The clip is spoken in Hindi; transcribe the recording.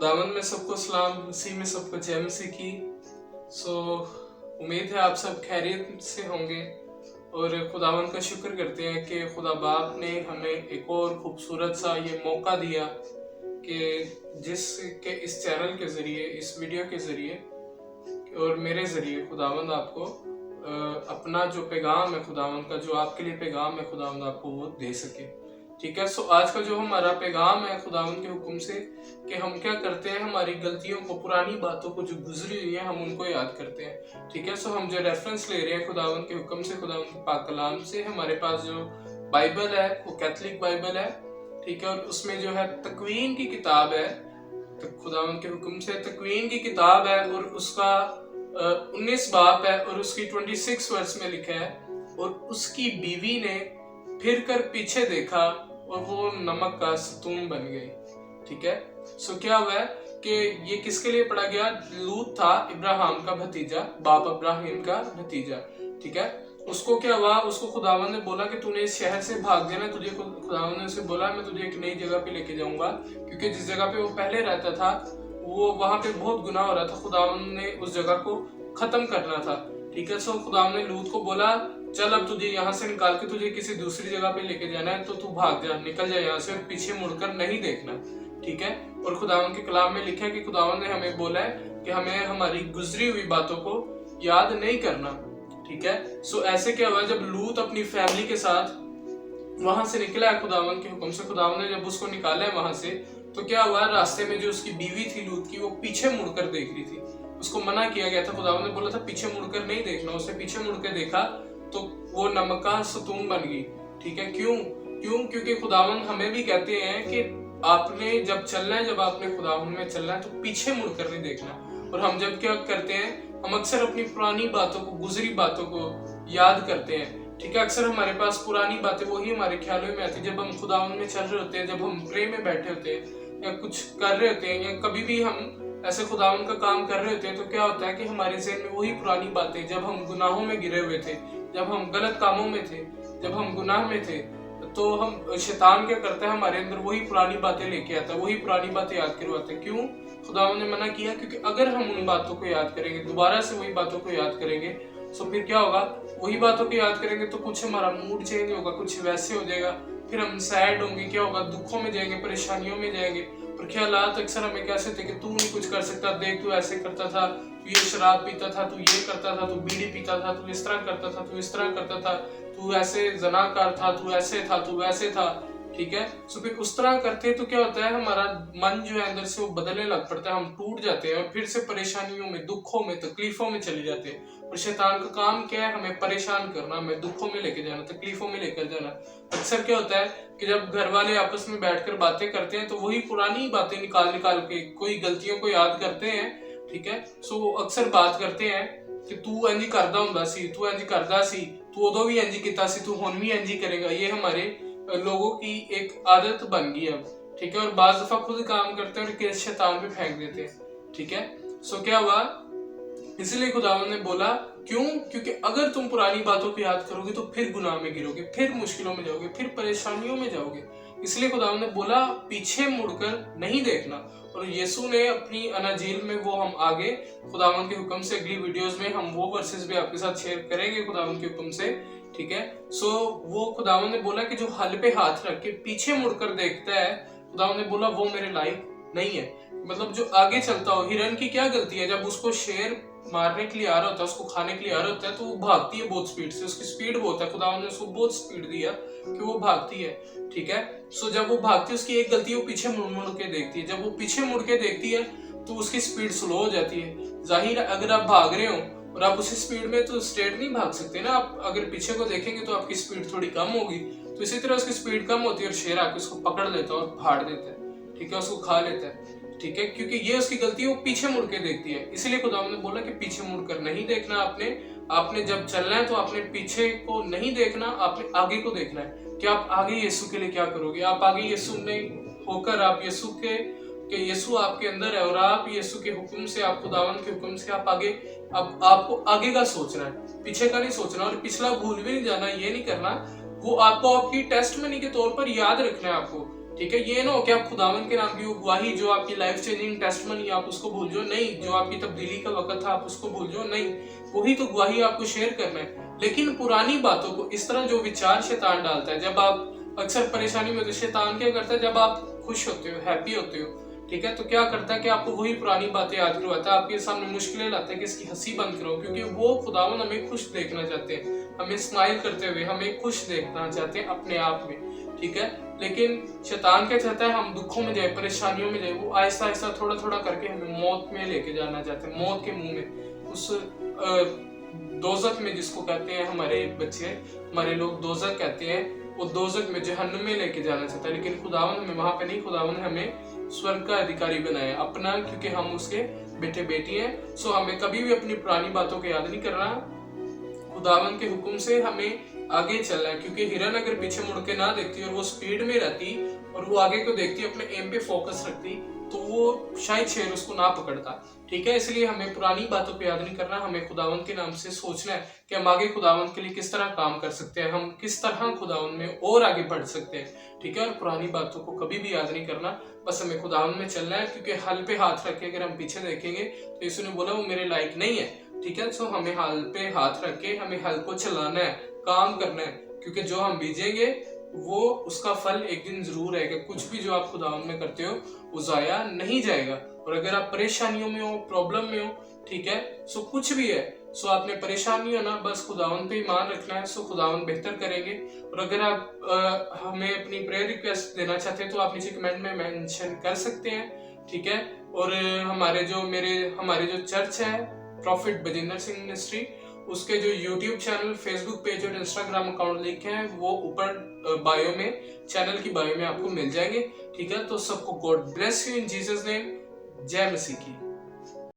खुदावन में सबको सलाम, मसीह में सबको जय मसीह की। उम्मीद है आप सब खैरियत से होंगे और खुदावन का शुक्र करते हैं कि खुदा बाप ने हमें एक और खूबसूरत सा ये मौका दिया कि जिसके इस चैनल के ज़रिए, इस वीडियो के ज़रिए और मेरे ज़रिए खुदावंद आपको अपना जो पैगाम है खुदावंद का, जो आपके लिए पैगाम है खुदावंद आपको वो दे सके। ठीक है। आज का जो हमारा पैगाम है खुदावंद के हुक्म से कि हम क्या करते हैं, हमारी गलतियों को, पुरानी बातों को जो गुजरी हुई है, हम उनको याद करते हैं। ठीक है। हम जो रेफरेंस ले रहे हैं खुदावंद के हुक्म से, खुदावंद के पाक कलाम से, हमारे पास जो बाइबल है वो कैथलिक बाइबल है। ठीक है। और उसमें जो है तकवीन की किताब है, तो खुदावंद के हुक्म से तकवीन की किताब है और उसका 19 बाब है और उसकी 26 वर्ष में लिखा है, और उसकी बीवी ने फिर कर पीछे देखा और वो नमक का सतून बन गई। ठीक है। क्या हुआ है कि ये किसके लिए पढ़ा गया? लूत था इब्राहिम का भतीजा, बाप इब्राहिम का भतीजा। ठीक है। उसको क्या हुआ, उसको खुदावन ने बोला कि तूने इस शहर से भाग जाना। तुझे खुदावन ने उसे बोला मैं तुझे एक नई जगह पे लेके जाऊंगा, क्योंकि जिस जगह पे वो पहले रहता था वो वहां पे बहुत गुनाह हो रहा था। खुदावन ने उस जगह को खत्म करना था। ठीक है। खुदावन ने लूत को बोला चल अब तुझे यहाँ से निकाल के तुझे किसी दूसरी जगह पे लेके जाना है, तो तू भाग जा, निकल जा यहाँ से और पीछे मुड़कर नहीं देखना। ठीक है। और खुदावन के कलाम में लिखा है कि खुदावन ने हमें बोला है कि हमें हमारी गुजरी हुई बातों को याद नहीं करना। ठीक है। ऐसे क्या हुआ, जब लूत अपनी फैमिली के साथ वहां से निकला है खुदावन के हुक्म से, खुदावन ने जब उसको निकाला है वहां से, तो क्या हुआ, रास्ते में जो उसकी बीवी थी लूत की, वो पीछे मुड़कर देख रही थी। उसको मना किया गया था, खुदावन ने बोला था पीछे मुड़कर नहीं देखना। उसने पीछे मुड़कर देखा तो वो नमक का सतून बन गई। ठीक है। क्यों? क्योंकि खुदावन हमें भी कहते हैं कि आपने जब चलना है, जब आपने खुदावन में चलना है तो पीछे मुड़कर नहीं देखना। और हम जब क्या करते हैं, हम अक्सर अपनी पुरानी बातों को, गुजरी बातों को याद करते हैं। ठीक है। अक्सर हमारे पास पुरानी बातें वही हमारे ख्यालों में आती है जब हम खुदावन में चल रहे होते हैं, जब हम प्रे में बैठे होते हैं या कुछ कर रहे होते हैं, या कभी भी हम ऐसे खुदावन का काम कर रहे होते हैं, तो क्या होता है कि हमारे ज़हन में वही पुरानी बातें, जब हम गुनाहों में गिरे हुए थे, जब हम गलत कामों में थे, जब हम गुनाह में थे, तो हम शैतान क्या करता है, हमारे अंदर वही पुरानी बातें लेके आता है, वही पुरानी बातें याद करवाता है। क्यों? खुदावन ने मना किया, क्योंकि अगर हम उन बातों को याद करेंगे, दोबारा से वही बातों को याद करेंगे, तो फिर क्या होगा, वही बातों को याद करेंगे तो कुछ हमारा मूड चेंज होगा, कुछ वैसे हो जाएगा, फिर हम सैड होंगे, क्या होगा, दुखों में जाएंगे, परेशानियों में जाएंगे। और ख्यालात अक्सर हमें कैसे थे कि तू नहीं कुछ कर सकता, देख तू ऐसे करता था, तू ये शराब पीता था, तू ये करता था, तू बीड़ी पीता था, तू इस तरह करता था, तू इस तरह करता था, तू ऐसे जनाकार था, तू ऐसे था, तू वैसे था। ठीक है। फिर उस तरह करते तो क्या होता है, हमारा मन जो है अंदर से वो बदलने लग पड़ता है, हम टूट जाते हैं और फिर से परेशानियों में, दुखों में, तकलीफों में चले जाते हैं। और शैतान का काम क्या है, हमें परेशान करना, हमें दुखों में लेके जाना, तकलीफों में लेकर जाना। अक्सर क्या होता है कि जब घर वाले आपस में बैठकर बातें करते हैं तो वही पुरानी बातें निकाल के कोई गलतियों को याद करते हैं। ठीक है। अक्सर बात करते हैं कि तू इंज करदा हुंदा सी, तू इंज करदा सी, तू उदों भी इंज कीता सी, तू हुण भी इंज ही करेगा। ये हमारे लोगों की एक आदत बन गई अब। ठीक है। और बाज दफा खुद काम करते हैं और शैतान पे फेंक देते हैं। ठीक है। क्या हुआ, इसलिए खुदावन ने बोला, क्यों? क्योंकि अगर तुम पुरानी बातों को याद करोगे तो फिर गुनाह में गिरोगे, फिर मुश्किलों में जाओगे, फिर परेशानियों में जाओगे। इसलिए खुदावन ने बोला पीछे मुड़कर नहीं देखना। और यीशु ने अपनी अनाजील में, वो हम आगे खुदावन के हुक्म से अगली वीडियोस में हम वो वर्सेस भी आपके साथ शेयर करेंगे खुदावन के हुक्म से। ठीक है। वो खुदावन ने बोला कि जो हल पे हाथ रख के पीछे मुड़कर देखता है, खुदावन ने बोला वो मेरे लायक नहीं है। मतलब जो आगे चलता हो, हिरन की क्या गलती है, जब उसको शेर मारने के लिए आ रहा होता है, उसको खाने के लिए आ रहा होता है, तो वो भागती है बहुत स्पीड से, उसकी स्पीड बहुत है, खुदावन ने उसको बहुत स्पीड दिया कि वो भागती है। ठीक है। जब वो भागती है, उसकी एक गलती, वो पीछे मुड़ के देखती है। जब वो पीछे मुड़ के देखती है तो उसकी स्पीड स्लो हो जाती है। जाहिर है अगर आप भाग रहे हो और आप उसी स्पीड में तो स्ट्रेट नहीं भाग सकते ना, आप अगर पीछे को देखेंगे तो आपकी स्पीड थोड़ी कम होगी। तो इसी तरह उसकी स्पीड कम होती है और शेर आके उसको पकड़ लेता है और फाड़ देता है। ठीक है। उसको खा लेता है। ठीक है। क्योंकि ये उसकी गलती है, वो पीछे मुड़ के देखती है। इसलिए खुदावन ने बोला कि पीछे मुड़कर नहीं देखना। आपने जब चलना है तो आपने पीछे को नहीं देखना, आपने आगे को देखना है कि आप आगे यीशु के लिए क्या करोगे। आप आगे यीशु में होकर, आप यीशु के यीशु आपके अंदर है और आप यीशु के हुक्म से, आप खुदावन के हुक्म से आप आगे, अब आपको आगे का सोचना है, पीछे का नहीं सोचना। और पिछला भूल भी नहीं जाना, ये नहीं करना। वो आपको आपकी टेस्टमनी के तौर पर याद रखना है आपको ठीक है, ये ना हो कि आप खुदावन के नाम की वो गवाही जो आपकी लाइफ चेंजिंग टेस्टमनी आप उसको भूल जाओ, नहीं, जो आपकी तब्दीली का वक्त था आप उसको भूल जाओ, नहीं, वही तो गवाही आपको शेयर करना है। लेकिन पुरानी बातों को इस तरह जो विचार शैतान डालता है, जब आप अक्सर परेशानी में, तो शैतान क्या करता है, जब आप खुश होते हो, हैप्पी होते हो, ठीक है, तो क्या करता है कि आपको वही पुरानी बातें याद करवाता है, आपके सामने मुश्किलें लाता है कि इसकी हंसी बंद करो, क्योंकि वो खुदावन हमें खुश देखना चाहते हैं, हमें स्माइल करते हुए हमें खुश देखना चाहते हैं अपने आप में, ठीक है। लेकिन शैतान क्या चाहता है, हम दुखों में जाए, परेशानियों में जाए, वो आहिस्ता आहिस्ता थोड़ा थोड़ा करके हमें मौत में लेके जाना चाहते हैं, मौत के मुंह में, उस दोजख में, जिसको कहते हैं हमारे बच्चे, हमारे लोग दोजख कहते हैं, वो दोजख में, जहन्नुम में लेके जाना चाहता है। लेकिन खुदावन हमें वहां पे नहीं, खुदावन हमें स्वर्ग का अधिकारी बनाया अपना, क्योंकि हम उसके बेटे बेटी हैं। सो हमें कभी भी अपनी पुरानी बातों को याद नहीं करना, खुदावन के हुक्म से हमें आगे चलना है, क्योंकि हिरन अगर पीछे मुड़ के ना देखती और वो स्पीड में रहती और वो आगे को देखती, अपने एम पे फोकस रखती, तो वो शायद शेर उसको ना पकड़ता, ठीक है। इसलिए हमें पुरानी बातों पे याद नहीं करना, हमें खुदावन के नाम से सोचना है कि हम आगे खुदावन के लिए किस तरह काम कर सकते हैं, हम किस तरह खुदावन में और आगे बढ़ सकते हैं, ठीक है। और पुरानी बातों को कभी भी याद नहीं करना, बस हमें खुदावन में चलना है, क्योंकि हल पे हाथ रख के अगर हम पीछे देखेंगे तो यीशु ने बोला वो मेरे लायक नहीं है, ठीक है। सो हमें हल पे हाथ रख के हमें हल को चलाना है, काम करना है, क्योंकि जो हम बीजेंगे वो उसका फल एक दिन जरूर आएगा। कुछ भी जो आप खुदावन में करते हो वो जाया नहीं जाएगा। और अगर आप परेशानियों में हो, प्रॉब्लम में हो, ठीक है, सो कुछ भी है, सो आपने परेशानी हो ना, बस खुदावन पे ईमान रखना है, सो खुदावन बेहतर करेंगे। और अगर आप हमें अपनी प्रेयर रिक्वेस्ट देना चाहते हैं तो आप नीचे कमेंट में मेंशन कर सकते हैं, ठीक है। और हमारे जो चर्च है प्रॉफिट बजिंदर सिंह मिनिस्ट्री, उसके जो यूट्यूब चैनल, फेसबुक पेज और इंस्टाग्राम अकाउंट लिंक है वो ऊपर बायो में, चैनल की बायो में आपको मिल जाएंगे, ठीक है। तो सबको God bless you in Jesus name. जय मसीह की।